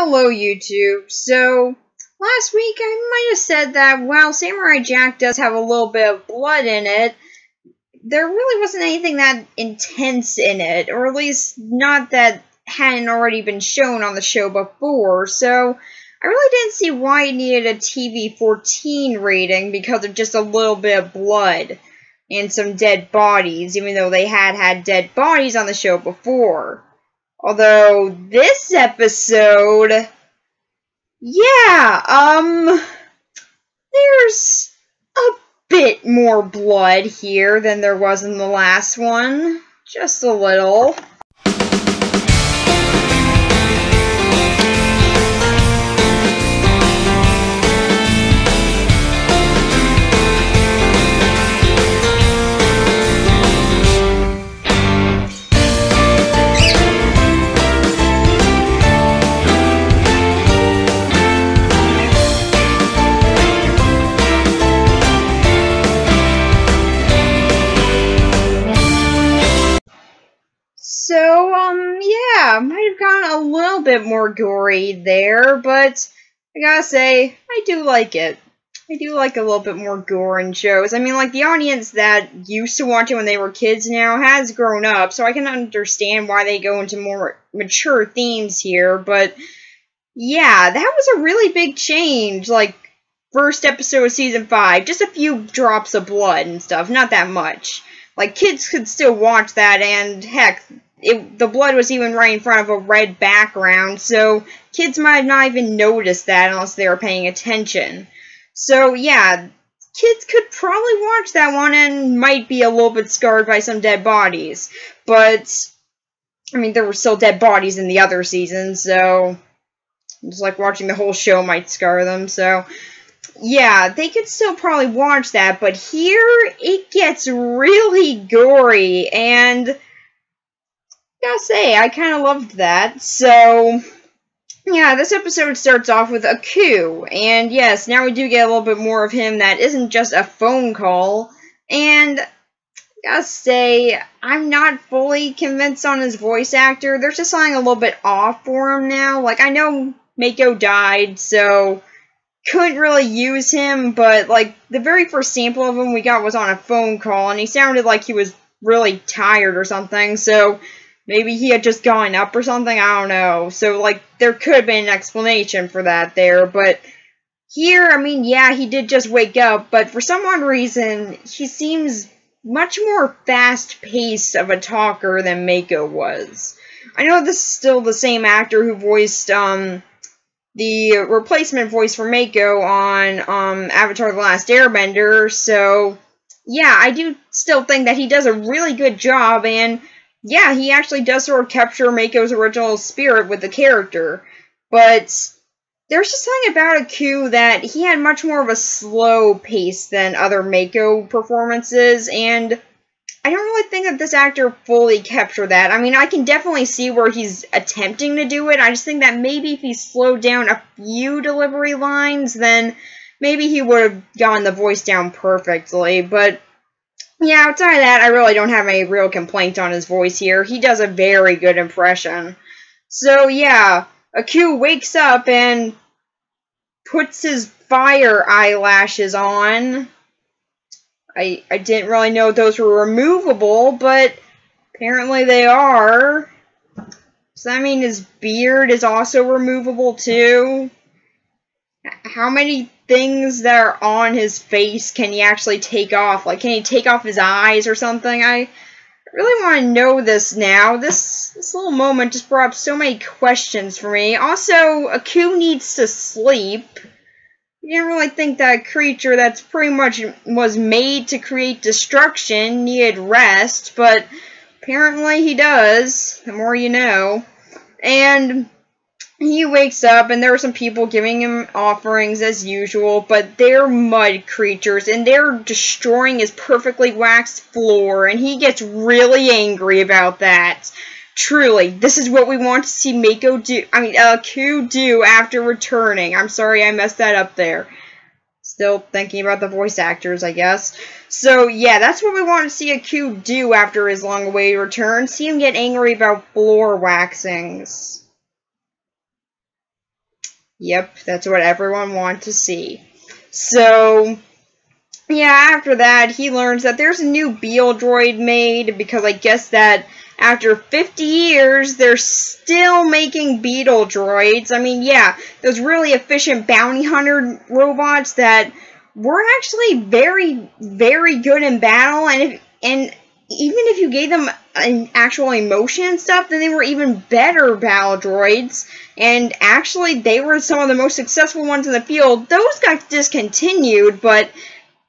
Hello YouTube. So, last week I might have said that while Samurai Jack does have a little bit of blood in it, there really wasn't anything that intense in it, or at least not that hadn't already been shown on the show before, so I really didn't see why it needed a TV-14 rating because of just a little bit of blood and some dead bodies, even though they had dead bodies on the show before. Although, this episode, yeah, there's a bit more blood here than there was in the last one. Just a little. So, yeah, might have gotten a little bit more gory there, but I gotta say, I do like it. I do like a little bit more gore in shows. I mean, like, the audience that used to watch it when they were kids now has grown up, so I can understand why they go into more mature themes here, but yeah, that was a really big change, like, first episode of Season 5, just a few drops of blood and stuff, not that much. Like, kids could still watch that, and heck, the blood was even right in front of a red background, so kids might not even notice that unless they were paying attention. So, yeah, kids could probably watch that one and might be a little bit scarred by some dead bodies. But, I mean, there were still dead bodies in the other seasons, so just like watching the whole show might scar them, so yeah, they could still probably watch that, but here it gets really gory, and I gotta say, I kind of loved that. So, yeah, this episode starts off with Aku, and yes, now we do get a little bit more of him that isn't just a phone call, and I gotta say, I'm not fully convinced on his voice actor. There's just something a little bit off for him now. Like, I know Mako died, so couldn't really use him, but, like, the very first sample of him we got was on a phone call, and he sounded like he was really tired or something, so maybe he had just gone up or something, I don't know. So, like, there could have been an explanation for that there, but here, I mean, yeah, he did just wake up, but for some odd reason, he seems much more fast-paced of a talker than Mako was. I know this is still the same actor who voiced, the replacement voice for Mako on Avatar: The Last Airbender, so yeah, I do still think that he does a really good job, and yeah, he actually does sort of capture Mako's original spirit with the character, but there's just something about Aku that he had much more of a slow pace than other Mako performances, and I don't really think that this actor fully captured that. I mean, I can definitely see where he's attempting to do it. I just think that maybe if he slowed down a few delivery lines, then maybe he would have gotten the voice down perfectly. But, yeah, outside of that, I really don't have any real complaint on his voice here. He does a very good impression. So, yeah, Aku wakes up and puts his fire eyelashes on. I didn't really know those were removable, but apparently they are. Does that mean his beard is also removable too? How many things that are on his face can he actually take off? Like, can he take off his eyes or something? I really want to know this now. This little moment just brought up so many questions for me. Also, Aku needs to sleep. You didn't really think that a creature that's pretty much was made to create destruction needed rest, but apparently he does, the more you know. And he wakes up, and there are some people giving him offerings as usual, but they're mud creatures, and they're destroying his perfectly waxed floor, and he gets really angry about that. Truly, this is what we want to see Aku do after returning. I'm sorry I messed that up there. Still thinking about the voice actors, I guess. So, yeah, that's what we want to see Aku do after his long-awaited return. See him get angry about floor waxings. Yep, that's what everyone wants to see. So, yeah, after that, he learns that there's a new Beetle droid made, because I guess that after 50 years, they're still making Beetle droids. I mean, yeah, those really efficient bounty hunter robots that were actually very, very good in battle, and even if you gave them an actual emotion and stuff, then they were even better battle droids. And actually, they were some of the most successful ones in the field. Those got discontinued, but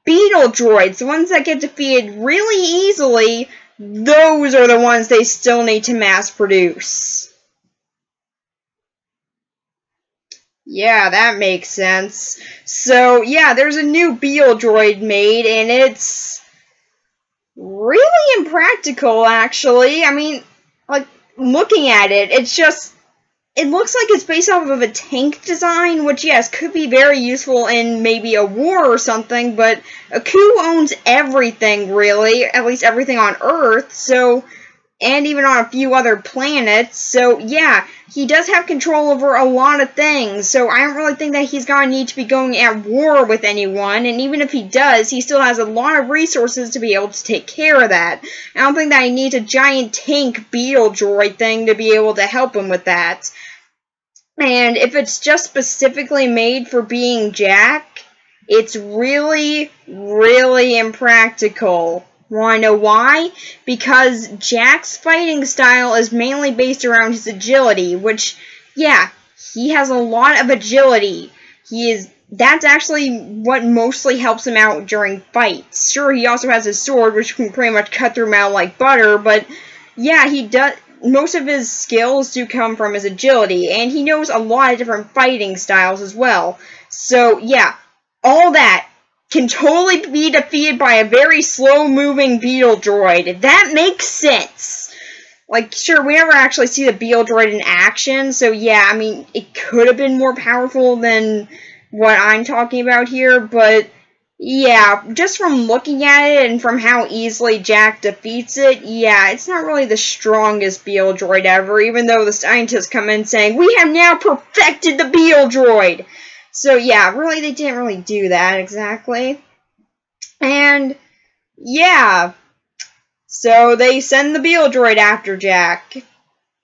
Beetle droids, the ones that get defeated really easily, those are the ones they still need to mass produce. Yeah, that makes sense. So, yeah, there's a new Beetle droid made, and it's really impractical, actually. I mean, like, looking at it, it looks like it's based off of a tank design, which, yes, could be very useful in maybe a war or something, but Aku owns everything, really, at least everything on Earth, so, and even on a few other planets, so, yeah, he does have control over a lot of things, so I don't really think that he's gonna need to be going at war with anyone, and even if he does, he still has a lot of resources to be able to take care of that. I don't think that he needs a giant tank Beetle droid thing to be able to help him with that. And if it's just specifically made for being Jack, it's really, really impractical. Wanna know why? Because Jack's fighting style is mainly based around his agility, which, yeah, he has a lot of agility. That's actually what mostly helps him out during fights. Sure, he also has his sword, which can pretty much cut through metal like butter, but yeah, he does. Most of his skills do come from his agility, and he knows a lot of different fighting styles as well. So, yeah, all that can totally be defeated by a very slow-moving Beetle droid. That makes sense. Like, sure, we never actually see the Beetle droid in action, so yeah, I mean, it could have been more powerful than what I'm talking about here, but yeah, just from looking at it and from how easily Jack defeats it, yeah, it's not really the strongest Beetle droid ever, even though the scientists come in saying, "We have now perfected the Beetle droid!" So yeah, really, they didn't really do that exactly. And yeah, so they send the Beetle droid after Jack.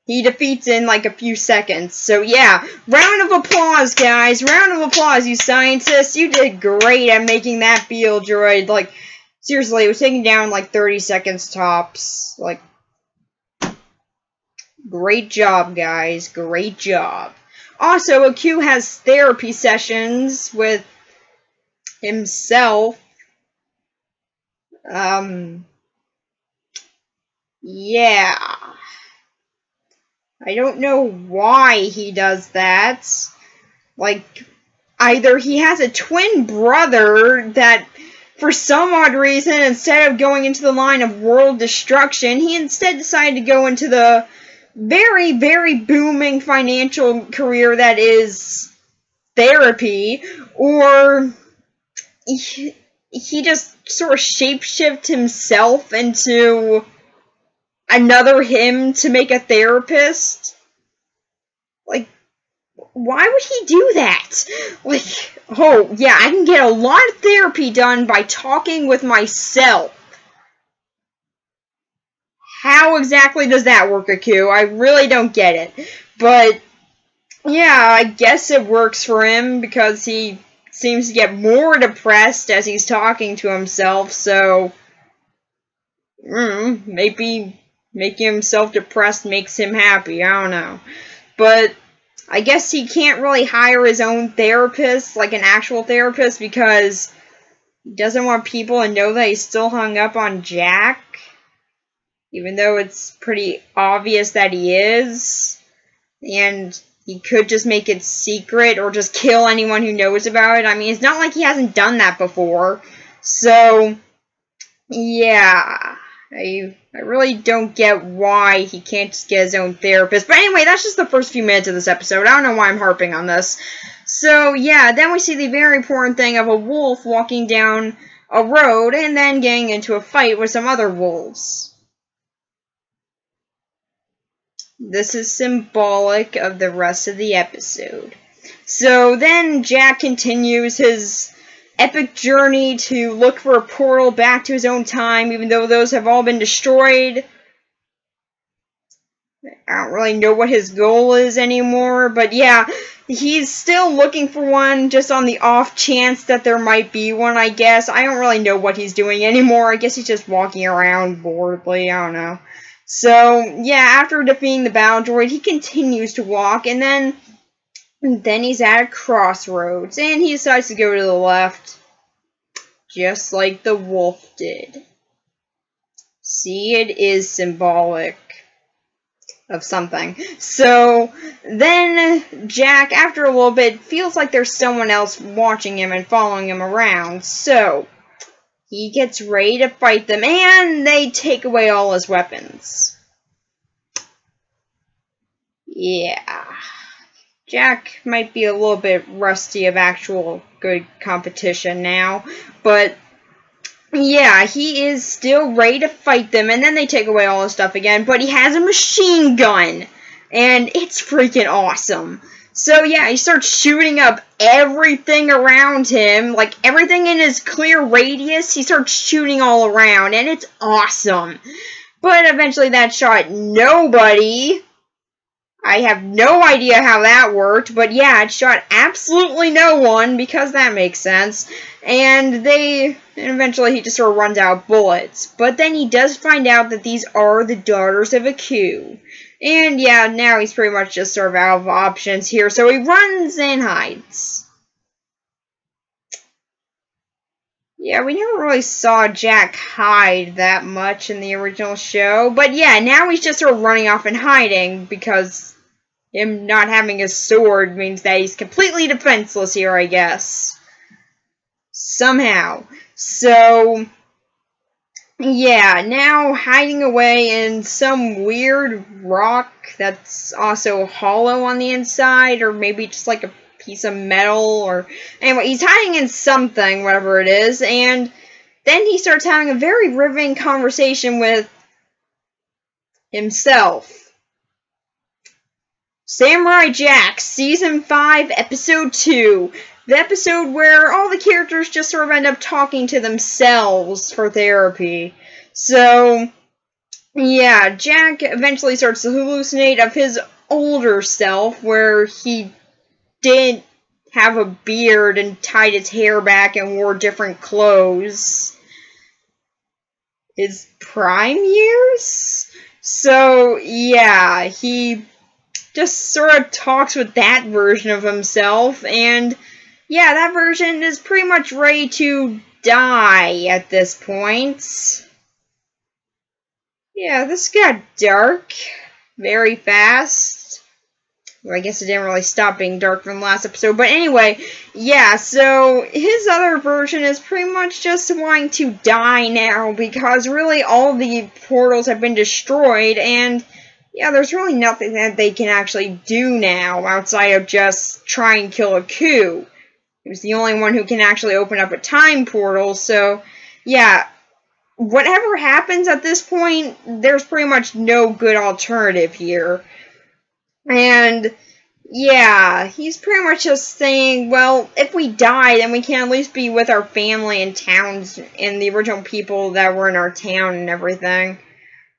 He defeats in like a few seconds. So yeah, round of applause, guys. Round of applause, you scientists. You did great at making that Beetle droid. Like, seriously, it was taking down like 30 seconds tops. Like, great job, guys. Great job. Also, Aku has therapy sessions with himself. Yeah. I don't know why he does that. Like, either he has a twin brother that, for some odd reason, instead of going into the line of world destruction, he instead decided to go into the very, very booming financial career that is therapy, or he just sort of shapeshift himself into another him to make a therapist. Like, why would he do that? Like, oh, yeah, I can get a lot of therapy done by talking with myself. How exactly does that work, Aku? I really don't get it. But, yeah, I guess it works for him because he seems to get more depressed as he's talking to himself, so maybe making himself depressed makes him happy, I don't know. But I guess he can't really hire his own therapist, like an actual therapist, because he doesn't want people to know that he's still hung up on Jack, even though it's pretty obvious that he is, and he could just make it secret or just kill anyone who knows about it. I mean, it's not like he hasn't done that before, so yeah, I really don't get why he can't just get his own therapist. But anyway, that's just the first few minutes of this episode. I don't know why I'm harping on this. So, yeah, then we see the very important thing of a wolf walking down a road and then getting into a fight with some other wolves. This is symbolic of the rest of the episode. So then Jack continues his epic journey to look for a portal back to his own time, even though those have all been destroyed. I don't really know what his goal is anymore, but yeah, he's still looking for one, just on the off chance that there might be one, I guess. I don't really know what he's doing anymore. I guess he's just walking around boredly, I don't know. So, yeah, after defeating the battle droid, he continues to walk, and then he's at a crossroads, and he decides to go to the left, just like the wolf did. See, it is symbolic of something. So then Jack, after a little bit, feels like there's someone else watching him and following him around. So he gets ready to fight them, and they take away all his weapons. Yeah. Jack might be a little bit rusty of actual good competition now, but yeah, he is still ready to fight them, and then they take away all his stuff again, but he has a machine gun, and it's freaking awesome. So yeah, he starts shooting up everything around him, like everything in his clear radius, he starts shooting all around, and it's awesome. But eventually that shot nobody. I have no idea how that worked, but yeah, it shot absolutely no one, because that makes sense. And eventually he just sort of runs out of bullets. But then he does find out that these are the daughters of Aku. And yeah, now he's pretty much just sort of out of options here, so he runs and hides. Yeah, we never really saw Jack hide that much in the original show. But yeah, now he's just sort of running off and hiding, because him not having a sword means that he's completely defenseless here, I guess. Somehow. So yeah, now hiding away in some weird rock that's also hollow on the inside, or maybe just like a piece of metal, or anyway, he's hiding in something, whatever it is, and then he starts having a very riveting conversation with himself. Samurai Jack, Season 5, Episode 2. The episode where all the characters just sort of end up talking to themselves for therapy. So, yeah, Jack eventually starts to hallucinate of his older self, where he didn't have a beard and tied his hair back and wore different clothes. His prime years? So, yeah, he just sort of talks with that version of himself, and yeah, that version is pretty much ready to die at this point. Yeah, this got dark very fast. Well, I guess it didn't really stop being dark from the last episode, but anyway, yeah, so his other version is pretty much just wanting to die now, because really all the portals have been destroyed, and yeah, there's really nothing that they can actually do now outside of just try and kill Aku. He was the only one who can actually open up a time portal, so yeah, whatever happens at this point, there's pretty much no good alternative here. And yeah, he's pretty much just saying, well, if we die, then we can at least be with our family and towns and the original people that were in our town and everything.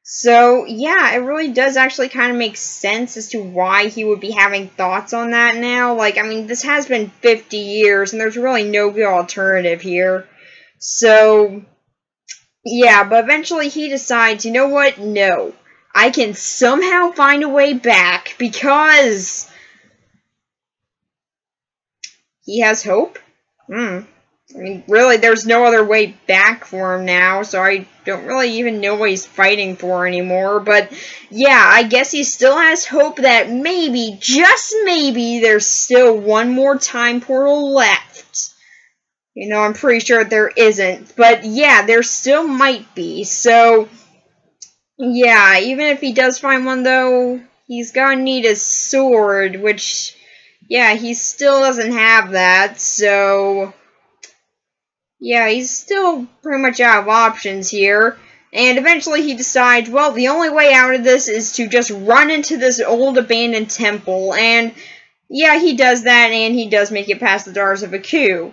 So, yeah, it really does actually kind of make sense as to why he would be having thoughts on that now. Like, I mean, this has been 50 years, and there's really no good alternative here. So, yeah, but eventually he decides, you know what? No. I can somehow find a way back, because he has hope? I mean, really, there's no other way back for him now, so I don't really even know what he's fighting for anymore. But, yeah, I guess he still has hope that maybe, just maybe, there's still one more time portal left. You know, I'm pretty sure there isn't. But, yeah, there still might be. So, yeah, even if he does find one, though, he's gonna need a sword, which, yeah, he still doesn't have that, so yeah, he's still pretty much out of options here. And eventually he decides, well, the only way out of this is to just run into this old abandoned temple. And yeah, he does that, and he does make it past the Daughters of Aku.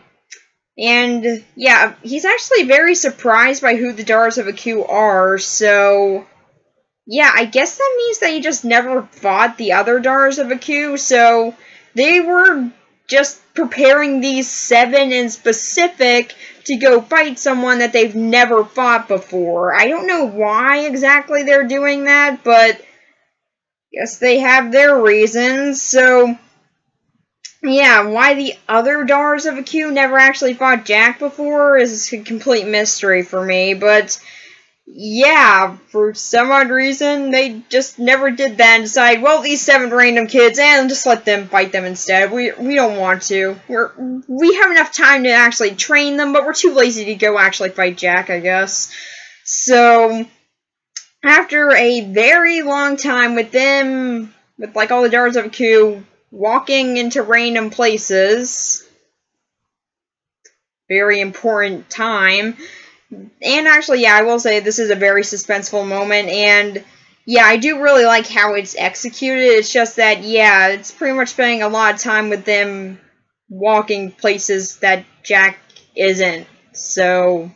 And, yeah, he's actually very surprised by who the Daughters of Aku are, so... yeah, I guess that means that he just never fought the other Daughters of Aku, so they were just preparing these 7 in specific to go fight someone that they've never fought before. I don't know why exactly they're doing that, but I guess they have their reasons, so... yeah, why the other Daughters of Aku never actually fought Jack before is a complete mystery for me, but... yeah, for some odd reason, they just never did that and decided, well, these 7 random kids, and just let them fight them instead. We don't want to. We have enough time to actually train them, but we're too lazy to go actually fight Jack, I guess. So, after a very long time with them, with like all the Daughters of Aku, walking into random places, very important time. And actually, yeah, I will say this is a very suspenseful moment, and yeah, I do really like how it's executed. It's just that, yeah, it's pretty much spending a lot of time with them walking places that Jack isn't so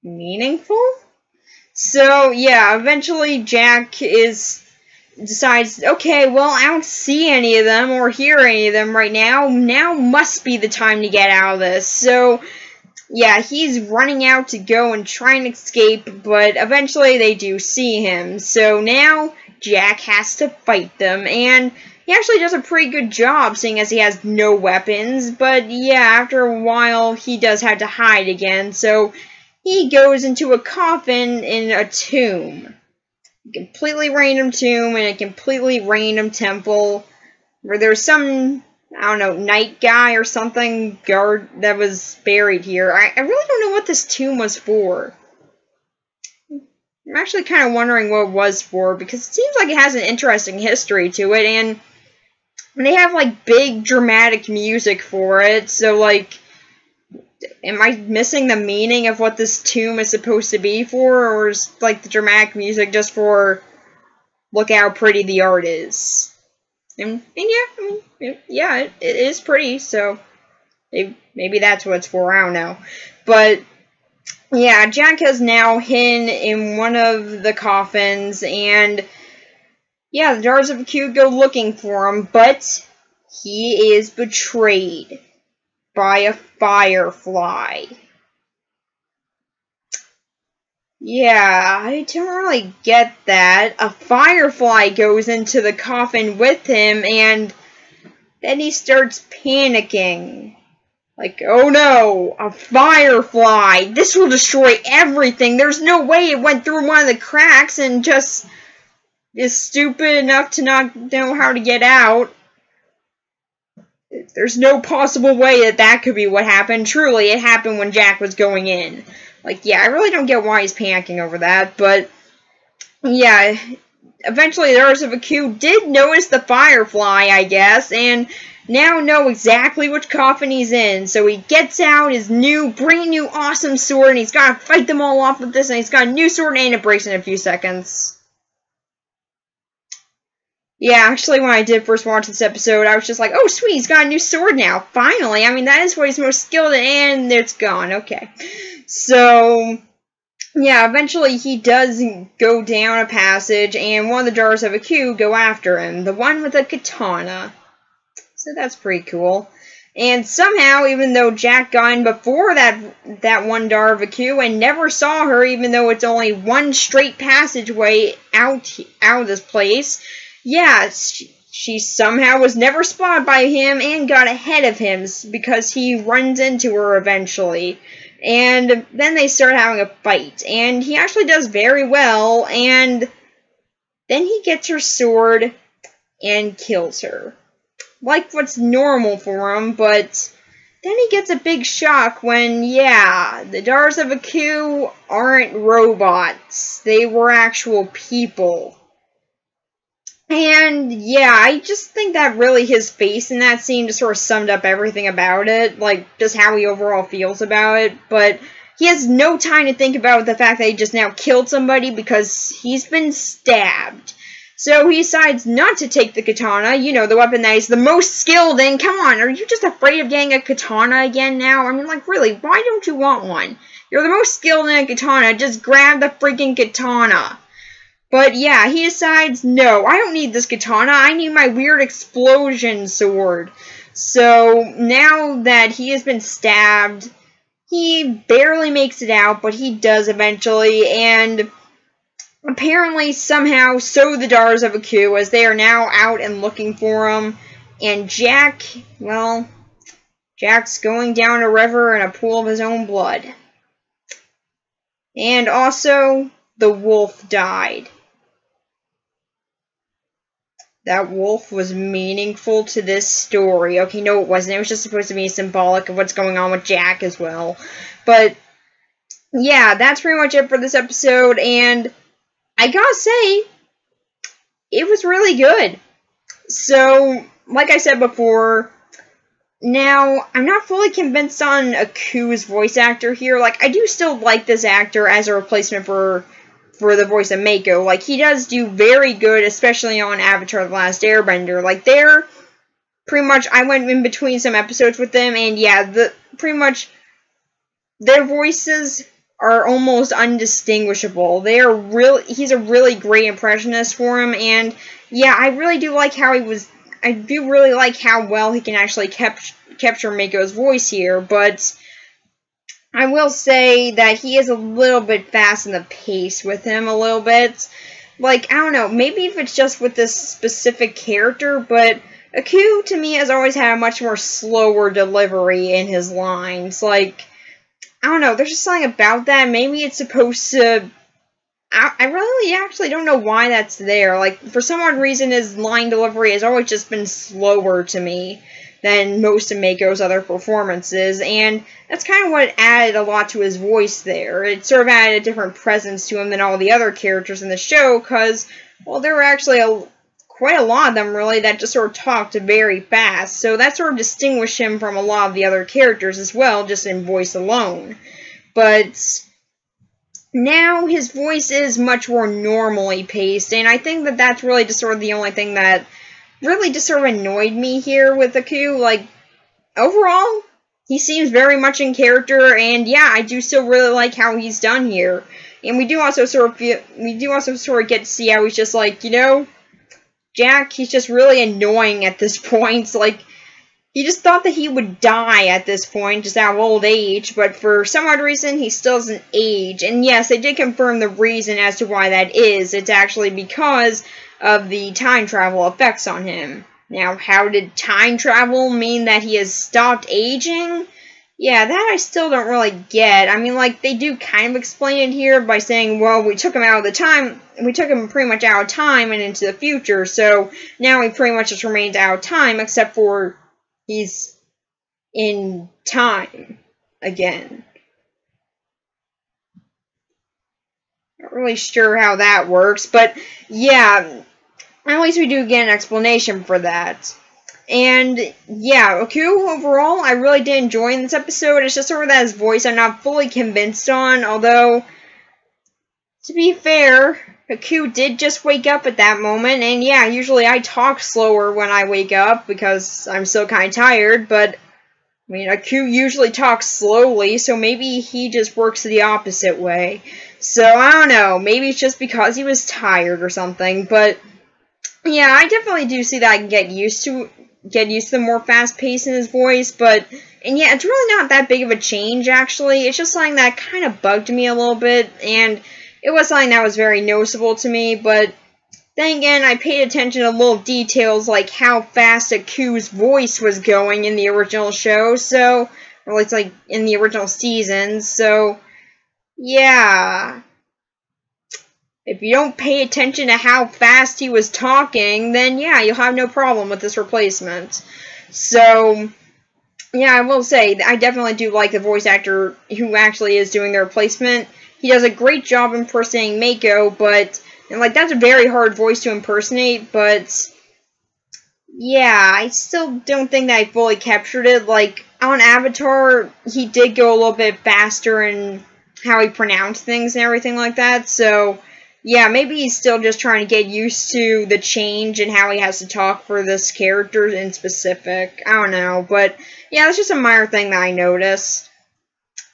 meaningful. So, yeah, eventually Jack decides, okay, well, I don't see any of them or hear any of them right now. Now must be the time to get out of this. So... yeah, he's running out to go and try and escape, but eventually they do see him. So now Jack has to fight them, and he actually does a pretty good job, seeing as he has no weapons. But yeah, after a while, he does have to hide again, so he goes into a coffin in a tomb. A completely random tomb in a completely random temple, where there's some... I don't know, night guy or something, guard that was buried here. I really don't know what this tomb was for. I'm actually kind of wondering what it was for, because it seems like it has an interesting history to it, and they have, like, big dramatic music for it, so, like, am I missing the meaning of what this tomb is supposed to be for, or is, like, the dramatic music just for, look how pretty the art is? And yeah, I mean, yeah, it is pretty, so maybe that's what it's for, I don't know. But, yeah, Jack is now hidden in one of the coffins, and, yeah, the Daughters of Aku go looking for him, but he is betrayed by a firefly. Yeah, I don't really get that. A firefly goes into the coffin with him, and then he starts panicking. Like, oh no, a firefly! This will destroy everything! There's no way it went through one of the cracks and just is stupid enough to not know how to get out. There's no possible way that could be what happened. Truly, it happened when Jack was going in. Like, yeah, I really don't get why he's panicking over that, but, yeah, eventually the Daughters of Aku did notice the firefly, I guess, and now know exactly which coffin he's in. So he gets out his new, brand new, awesome sword, and he's gotta fight them all off with this, and he's got a new sword and it breaks in a few seconds. Yeah, actually, when I did first watch this episode, I was just like, oh, sweet, he's got a new sword now, finally. I mean, that is what he's most skilled in, and it's gone, okay. So, yeah, eventually he does go down a passage, and one of the Daughters of Aku go after him, the one with a katana. So that's pretty cool. And somehow, even though Jack got in before that one Daughter of Aku and never saw her, even though it's only one straight passageway out of this place, yeah, she somehow was never spotted by him and got ahead of him because he runs into her eventually. And then they start having a fight, and he actually does very well, and then he gets her sword and kills her. Like what's normal for him, but then he gets a big shock when, yeah, the Daughters of Aku aren't robots. They were actual people. And, yeah, I just think that really his face in that scene just sort of summed up everything about it. Like, just how he overall feels about it. But he has no time to think about the fact that he just now killed somebody because he's been stabbed. So he decides not to take the katana, you know, the weapon that he's the most skilled in. Come on, are you just afraid of getting a katana again now? I mean, like, really, why don't you want one? You're the most skilled in a katana, just grab the freaking katana. But yeah, he decides, no, I don't need this katana, I need my weird explosion sword. So now that he has been stabbed, he barely makes it out, but he does eventually, and apparently, somehow, so the daughters of Aku, as they are now out and looking for him. And Jack, well, Jack's going down a river in a pool of his own blood. And also, the wolf died. That wolf was meaningful to this story. Okay, no it wasn't. It was just supposed to be symbolic of what's going on with Jack as well. But, yeah, that's pretty much it for this episode, and I gotta say, it was really good. So, like I said before, now, I'm not fully convinced on Aku's voice actor here. Like, I do still like this actor as a replacement for the voice of Mako. Like, he does do very good, especially on Avatar The Last Airbender. Like, they're pretty much, I went in between some episodes with them, and yeah, pretty much, their voices are almost undistinguishable. He's a really great impressionist for him, and yeah, I really do like how I do really like how well he can actually capture Mako's voice here, but I will say that he is a little bit fast in the pace with him a little bit. Like, I don't know, maybe if it's just with this specific character, but Aku, to me, has always had a much more slower delivery in his lines. Like, I don't know, there's just something about that. Maybe it's supposed to... I really actually don't know why that's there. Like, for some odd reason, his line delivery has always just been slower to me than most of Mako's other performances, and that's kind of what added a lot to his voice there. It sort of added a different presence to him than all the other characters in the show, because, well, there were actually quite a lot of them, really, that just sort of talked very fast, so that sort of distinguished him from a lot of the other characters as well, just in voice alone. But now his voice is much more normally paced, and I think that that's really just sort of the only thing that really just sort of annoyed me here with Aku. Like, overall, he seems very much in character, and yeah, I do still really like how he's done here. And we do also sort of get to see how he's just like, you know, Jack, he's just really annoying at this point. Like, he just thought that he would die at this point, just out of old age, but for some odd reason, he still doesn't age. And yes, they did confirm the reason as to why that is. It's actually because of the time travel effects on him. Now, how did time travel mean that he has stopped aging? Yeah, that I still don't really get. I mean, like, they do kind of explain it here by saying, well, we took him pretty much out of time and into the future, so now he pretty much just remains out of time, except for he's in time again. Not really sure how that works, but yeah, at least we do get an explanation for that. And yeah, Aku, overall, I really did enjoy in this episode. It's just sort of that his voice I'm not fully convinced on, although, to be fair, Aku did just wake up at that moment, and yeah, usually I talk slower when I wake up because I'm still kind of tired, but, I mean, Aku usually talks slowly, so maybe he just works the opposite way. So, I don't know, maybe it's just because he was tired or something, but yeah, I definitely do see that I can get used to the more fast pace in his voice, and yeah, it's really not that big of a change, actually. It's just something that kind of bugged me a little bit, and it was something that was very noticeable to me, but then again, I paid attention to little details like how fast Aku's voice was going in the original show, so, or at least like in the original seasons, so yeah. If you don't pay attention to how fast he was talking, then yeah, you'll have no problem with this replacement. So, yeah, I will say, I definitely do like the voice actor who actually is doing the replacement. He does a great job impersonating Mako, and like, that's a very hard voice to impersonate, but yeah, I still don't think that I fully captured it. Like, on Avatar, he did go a little bit faster in how he pronounced things and everything like that, so yeah, maybe he's still just trying to get used to the change and how he has to talk for this character in specific. I don't know, but yeah, that's just a minor thing that I noticed.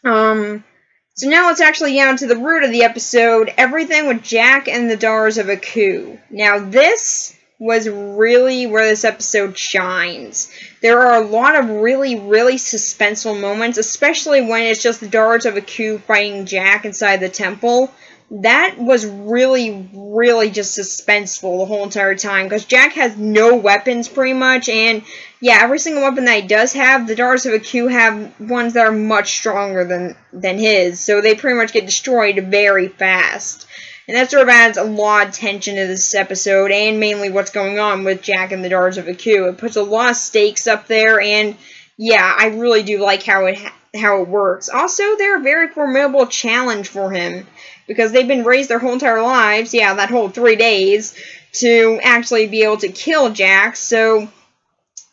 So now let's actually get on to the root of the episode, everything with Jack and the Daughters of Aku. Now this was really where this episode shines. There are a lot of really, really suspenseful moments, especially when it's just the Daughters of Aku fighting Jack inside the temple. That was really, really just suspenseful the whole entire time, because Jack has no weapons pretty much, and yeah, every single weapon that he does have, the Daughters of Aku have ones that are much stronger than his, so they pretty much get destroyed very fast. And that sort of adds a lot of tension to this episode, and mainly what's going on with Jack and the Daughters of Aku. It puts a lot of stakes up there, and yeah, I really do like how it works. Also, they're a very formidable challenge for him, because they've been raised their whole entire lives, yeah, that whole 3 days, to actually be able to kill Jack, so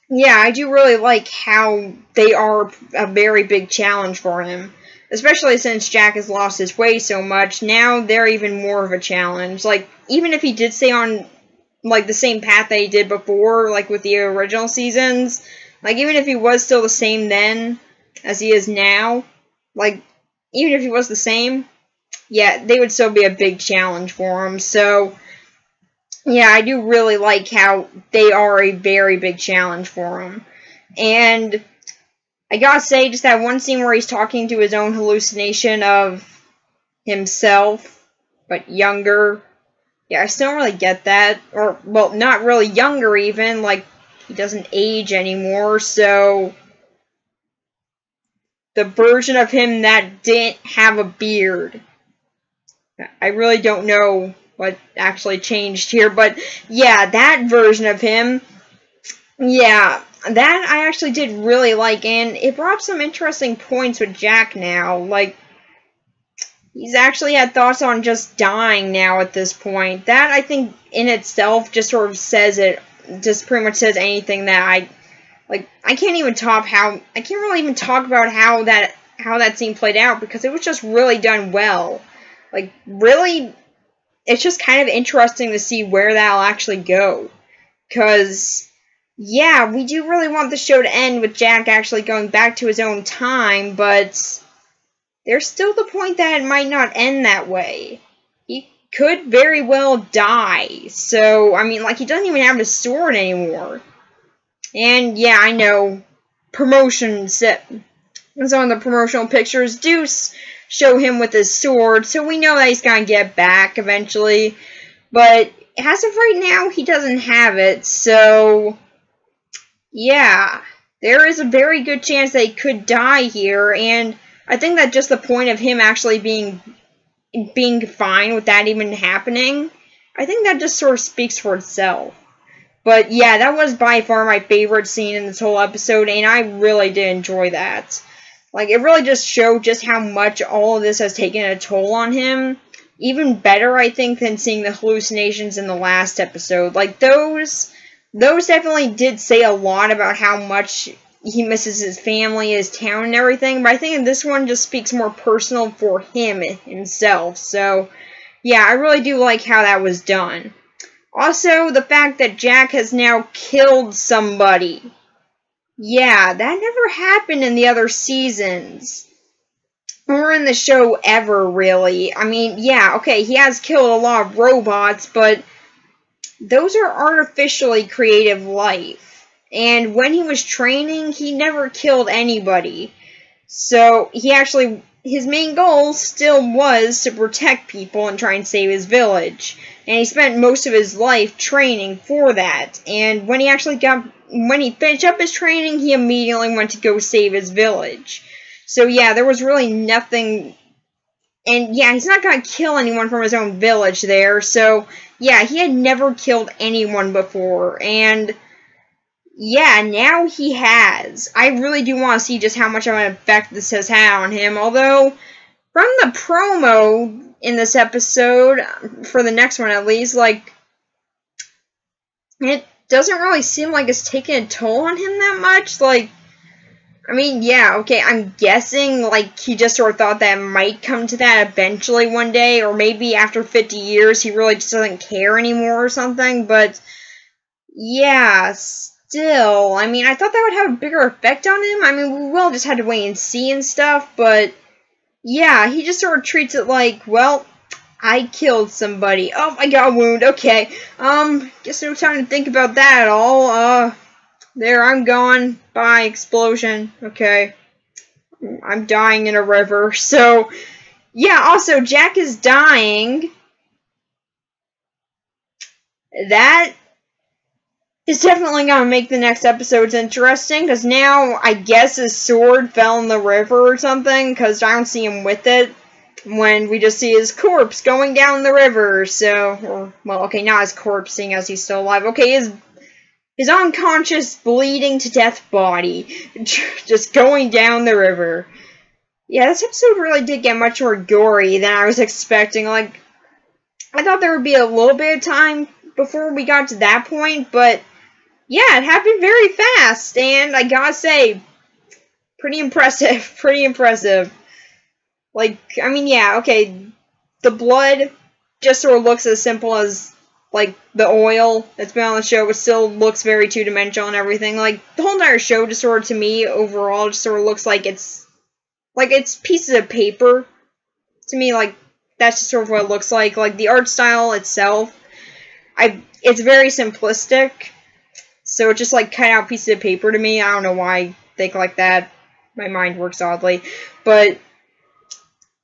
yeah, I do really like how they are a very big challenge for him. Especially since Jack has lost his way so much, now they're even more of a challenge. Like, even if he did stay on, like, the same path that he did before, like, with the original seasons, like, even if he was still the same then as he is now, like, even if he was the same, yeah, they would still be a big challenge for him. So, yeah, I do really like how they are a very big challenge for him. And I gotta say, just that one scene where he's talking to his own hallucination of himself, but younger. Yeah, I still don't really get that. Or, well, not really younger even. Like, he doesn't age anymore, so the version of him that didn't have a beard. I really don't know what actually changed here, but yeah, that version of him, yeah, that I actually did really like, and it brought up some interesting points with Jack now. Like, he's actually had thoughts on just dying now at this point. That, I think, in itself just sort of says it, just pretty much says anything that I can't even I can't really even talk about how that scene played out, because it was just really done well. Like, really, it's just kind of interesting to see where that'll actually go. Because, yeah, we do really want the show to end with Jack actually going back to his own time, but there's still the point that it might not end that way. He could very well die. So, I mean, like, he doesn't even have a sword anymore. And, yeah, I know, promotions, some of the promotional pictures do show him with his sword, so we know that he's gonna get back eventually. But, as of right now, he doesn't have it, so yeah, there is a very good chance that he could die here, and I think that just the point of him actually being fine with that even happening, I think that just sort of speaks for itself. But yeah, that was by far my favorite scene in this whole episode, and I really did enjoy that. Like, it really just showed just how much all of this has taken a toll on him. Even better, I think, than seeing the hallucinations in the last episode. Like, those definitely did say a lot about how much he misses his family, his town, and everything. But I think this one just speaks more personal for him himself. So, yeah, I really do like how that was done. Also, the fact that Jack has now killed somebody. Yeah, that never happened in the other seasons. Or in the show ever, really. I mean, yeah, okay, he has killed a lot of robots, but those are artificially created life. And when he was training, he never killed anybody. So, his main goal still was to protect people and try and save his village. And he spent most of his life training for that. And when he finished up his training, he immediately went to go save his village. So yeah, there was really nothing, and yeah, he's not gonna kill anyone from his own village there, so yeah, he had never killed anyone before, and yeah, now he has. I really do want to see just how much of an effect this has had on him, although, from the promo in this episode, for the next one at least, like, it doesn't really seem like it's taking a toll on him that much. Like, I mean, yeah, okay, I'm guessing, like, he just sort of thought that might come to that eventually one day, or maybe after 50 years he really just doesn't care anymore or something, but, yeah, still, I mean, I thought that would have a bigger effect on him. I mean, we will just have to wait and see and stuff, but, yeah, he just sort of treats it like, well, I killed somebody. Oh, I got a wound, okay, guess no time to think about that at all, there, I'm gone. Bye, explosion. Okay. I'm dying in a river. So, yeah, also, Jack is dying. That is definitely going to make the next episodes interesting, because now, I guess his sword fell in the river or something, because I don't see him with it, when we just see his corpse going down the river, so, or, well, okay, not his corpse, seeing as he's still alive. Okay, his unconscious, bleeding to death body just going down the river. Yeah, this episode really did get much more gory than I was expecting. Like, I thought there would be a little bit of time before we got to that point, but yeah, it happened very fast, and I gotta say, pretty impressive, pretty impressive. Like, I mean, yeah, okay, the blood just sort of looks as simple as, like, the oil that's been on the show, but still looks very two-dimensional and everything. Like, the whole entire show just sort of, to me, overall, just sort of looks like it's pieces of paper. To me, like, that's just sort of what it looks like. Like, the art style itself, it's very simplistic, so it's just, like, cut out pieces of paper to me. I don't know why I think like that. My mind works oddly. But,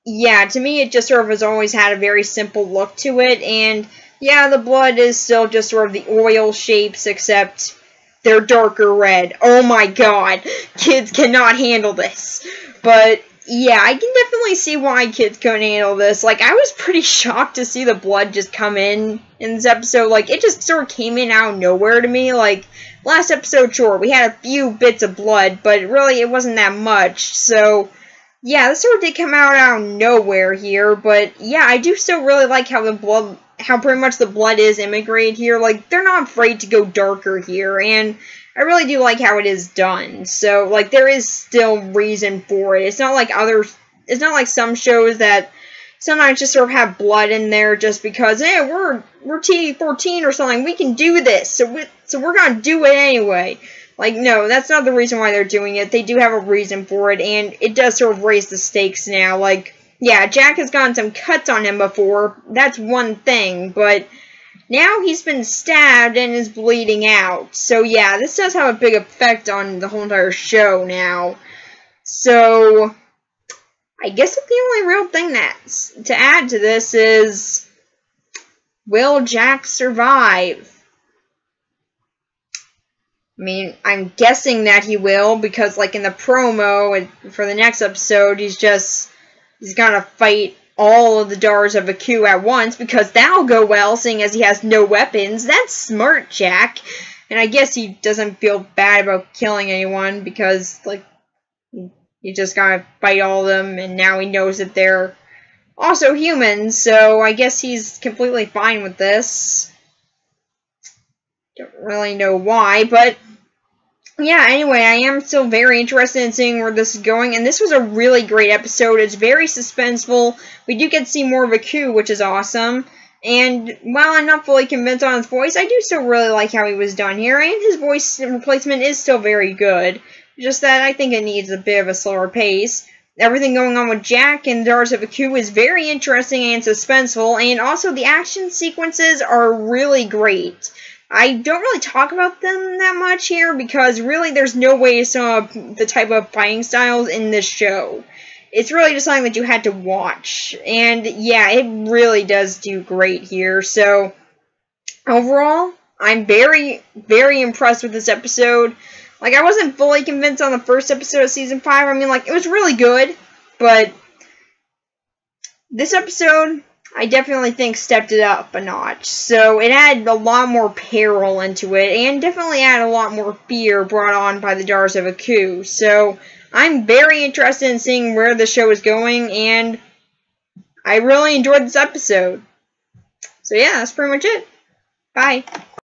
yeah, to me, it just sort of has always had a very simple look to it, and yeah, the blood is still just sort of the oil shapes, except they're darker red. Oh my god, kids cannot handle this. But, yeah, I can definitely see why kids couldn't handle this. Like, I was pretty shocked to see the blood just come in this episode. Like, it just sort of came in out of nowhere to me. Like, last episode, sure, we had a few bits of blood, but really, it wasn't that much. So, yeah, this sort of did come out of nowhere here. But, yeah, I do still really like how pretty much the blood is immigrated here. Like, they're not afraid to go darker here, and I really do like how it is done. So, like, there is still reason for it. It's not like some shows that sometimes just sort of have blood in there just because, hey, we're TV-14 or something, we can do this, so we're gonna do it anyway. Like, no, that's not the reason why they're doing it. They do have a reason for it, and it does sort of raise the stakes now. Like, yeah, Jack has gotten some cuts on him before, that's one thing, but now he's been stabbed and is bleeding out. So yeah, this does have a big effect on the whole entire show now. So, I guess the only real thing to add to this is, will Jack survive? I mean, I'm guessing that he will, because, like, in the promo for the next episode, he's gonna fight all of the Daughters of Aku at once, because that'll go well, seeing as he has no weapons. That's smart, Jack. And I guess he doesn't feel bad about killing anyone, because, like, he just gotta fight all of them, and now he knows that they're also humans, so I guess he's completely fine with this. Don't really know why, but yeah, anyway, I am still very interested in seeing where this is going, and this was a really great episode. It's very suspenseful. We do get to see more of Aku, which is awesome, and while I'm not fully convinced on his voice, I do still really like how he was done here, and his voice replacement is still very good. Just that I think it needs a bit of a slower pace. Everything going on with Jack and Daughters of Aku is very interesting and suspenseful, and also the action sequences are really great. I don't really talk about them that much here, because really there's no way to sum up the type of fighting styles in this show. It's really just something that you had to watch, and yeah, it really does do great here. So, overall, I'm very, very impressed with this episode. Like, I wasn't fully convinced on the first episode of Season 5. I mean, like, it was really good, but this episode, I definitely think, stepped it up a notch. So, it added a lot more peril into it, and definitely added a lot more fear brought on by the Daughters of Aku. So, I'm very interested in seeing where the show is going, and I really enjoyed this episode. So, yeah, that's pretty much it. Bye.